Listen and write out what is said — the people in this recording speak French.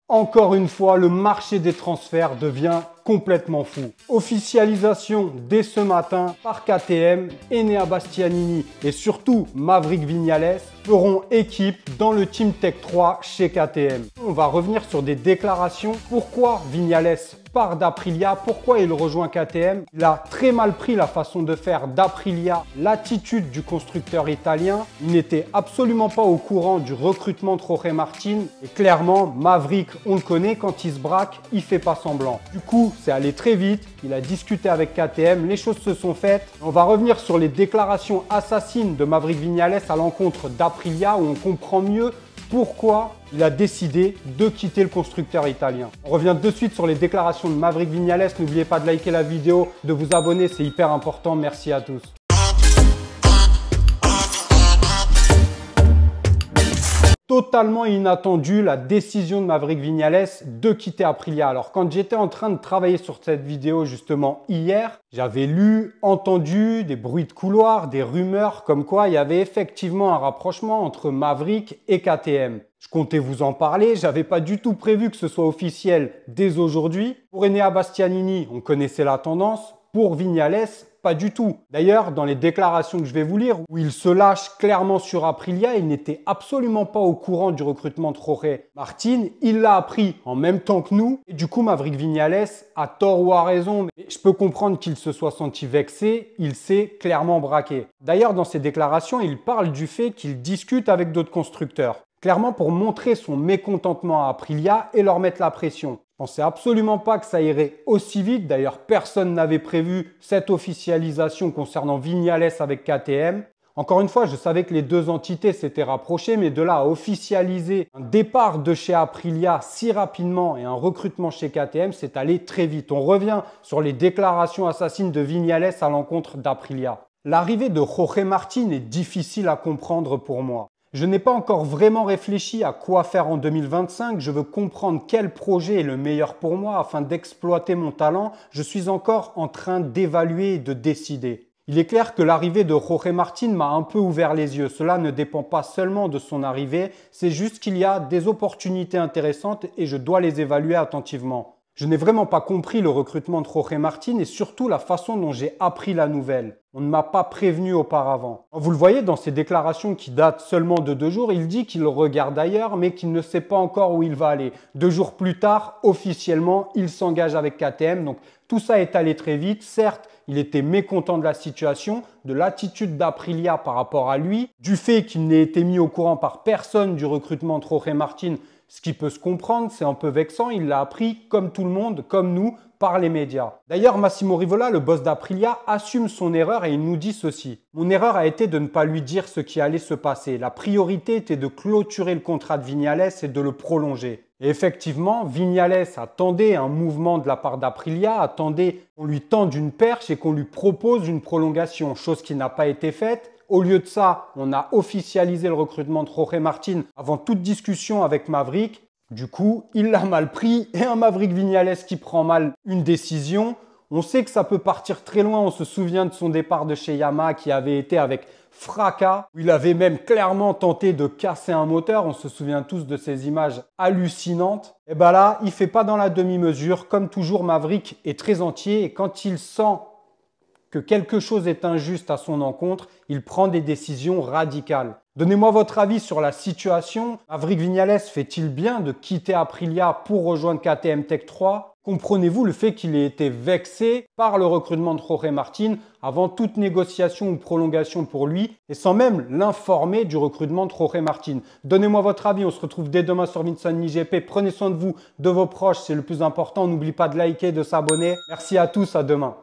Encore une fois, le marché des transferts devient complètement fou. Officialisation dès ce matin par KTM, Enea Bastianini et surtout Maverick Viñales feront équipe dans le Team Tech 3 chez KTM. On va revenir sur des déclarations. Pourquoi Viñales part d'Aprilia? Pourquoi il rejoint KTM? Il a très mal pris la façon de faire d'Aprilia, l'attitude du constructeur italien. Il n'était absolument pas au courant du recrutement de Jorge Martin. Et clairement, Maverick, on le connaît, quand il se braque, il fait pas semblant. Du coup, c'est allé très vite. Il a discuté avec KTM, les choses se sont faites. On va revenir sur les déclarations assassines de Maverick Viñales à l'encontre d'Aprilia, où on comprend mieux pourquoi il a décidé de quitter le constructeur italien. On revient de suite sur les déclarations de Maverick Viñales. N'oubliez pas de liker la vidéo, de vous abonner, c'est hyper important. Merci à tous. Totalement inattendu, la décision de Maverick Viñales de quitter Aprilia. Alors quand j'étais en train de travailler sur cette vidéo justement hier, j'avais lu, entendu des bruits de couloir, des rumeurs comme quoi il y avait effectivement un rapprochement entre Maverick et KTM. Je comptais vous en parler, j'avais pas du tout prévu que ce soit officiel dès aujourd'hui. Pour Enea Bastianini, on connaissait la tendance. Pour Viñales, pas du tout. D'ailleurs, dans les déclarations que je vais vous lire, où il se lâche clairement sur Aprilia, il n'était absolument pas au courant du recrutement de Jorge Martin. Il l'a appris en même temps que nous. Et du coup, Maverick Viñales, a tort ou a raison, mais je peux comprendre qu'il se soit senti vexé. Il s'est clairement braqué. D'ailleurs, dans ses déclarations, il parle du fait qu'il discute avec d'autres constructeurs. Clairement pour montrer son mécontentement à Aprilia et leur mettre la pression. Je pensais absolument pas que ça irait aussi vite. D'ailleurs, personne n'avait prévu cette officialisation concernant Viñales avec KTM. Encore une fois, je savais que les deux entités s'étaient rapprochées, mais de là à officialiser un départ de chez Aprilia si rapidement et un recrutement chez KTM, c'est allé très vite. On revient sur les déclarations assassines de Viñales à l'encontre d'Aprilia. L'arrivée de Jorge Martin est difficile à comprendre pour moi. Je n'ai pas encore vraiment réfléchi à quoi faire en 2025. Je veux comprendre quel projet est le meilleur pour moi afin d'exploiter mon talent. Je suis encore en train d'évaluer et de décider. Il est clair que l'arrivée de Jorge Martin m'a un peu ouvert les yeux. Cela ne dépend pas seulement de son arrivée, c'est juste qu'il y a des opportunités intéressantes et je dois les évaluer attentivement. Je n'ai vraiment pas compris le recrutement de Jorge Martin et surtout la façon dont j'ai appris la nouvelle. On ne m'a pas prévenu auparavant. Vous le voyez dans ses déclarations qui datent seulement de 2 jours, il dit qu'il regarde ailleurs mais qu'il ne sait pas encore où il va aller. 2 jours plus tard, officiellement, il s'engage avec KTM. Donc tout ça est allé très vite. Certes, il était mécontent de la situation, de l'attitude d'Aprilia par rapport à lui, du fait qu'il n'ait été mis au courant par personne du recrutement de Jorge Martin. Ce qui peut se comprendre, c'est un peu vexant, il l'a appris comme tout le monde, comme nous, par les médias. D'ailleurs, Massimo Rivola, le boss d'Aprilia, assume son erreur et il nous dit ceci. Mon erreur a été de ne pas lui dire ce qui allait se passer. La priorité était de clôturer le contrat de Viñales et de le prolonger. Et effectivement, Viñales attendait un mouvement de la part d'Aprilia, attendait qu'on lui tende une perche et qu'on lui propose une prolongation, chose qui n'a pas été faite. Au lieu de ça, on a officialisé le recrutement de Jorge Martin avant toute discussion avec Maverick. Du coup, il l'a mal pris et un Maverick Viñales qui prend mal une décision. On sait que ça peut partir très loin. On se souvient de son départ de chez Yamaha qui avait été avec fracas. Il avait même clairement tenté de casser un moteur. On se souvient tous de ces images hallucinantes. Et bien là, il ne fait pas dans la demi-mesure. Comme toujours, Maverick est très entier et quand il sent que quelque chose est injuste à son encontre, il prend des décisions radicales. Donnez-moi votre avis sur la situation. Maverick Viñales fait-il bien de quitter Aprilia pour rejoindre KTM Tech 3? Comprenez-vous le fait qu'il ait été vexé par le recrutement de Jorge Martin avant toute négociation ou prolongation pour lui et sans même l'informer du recrutement de Jorge Martin? Donnez-moi votre avis, on se retrouve dès demain sur Vincent IGP. Prenez soin de vous, de vos proches, c'est le plus important. N'oubliez pas de liker, de s'abonner. Merci à tous, à demain.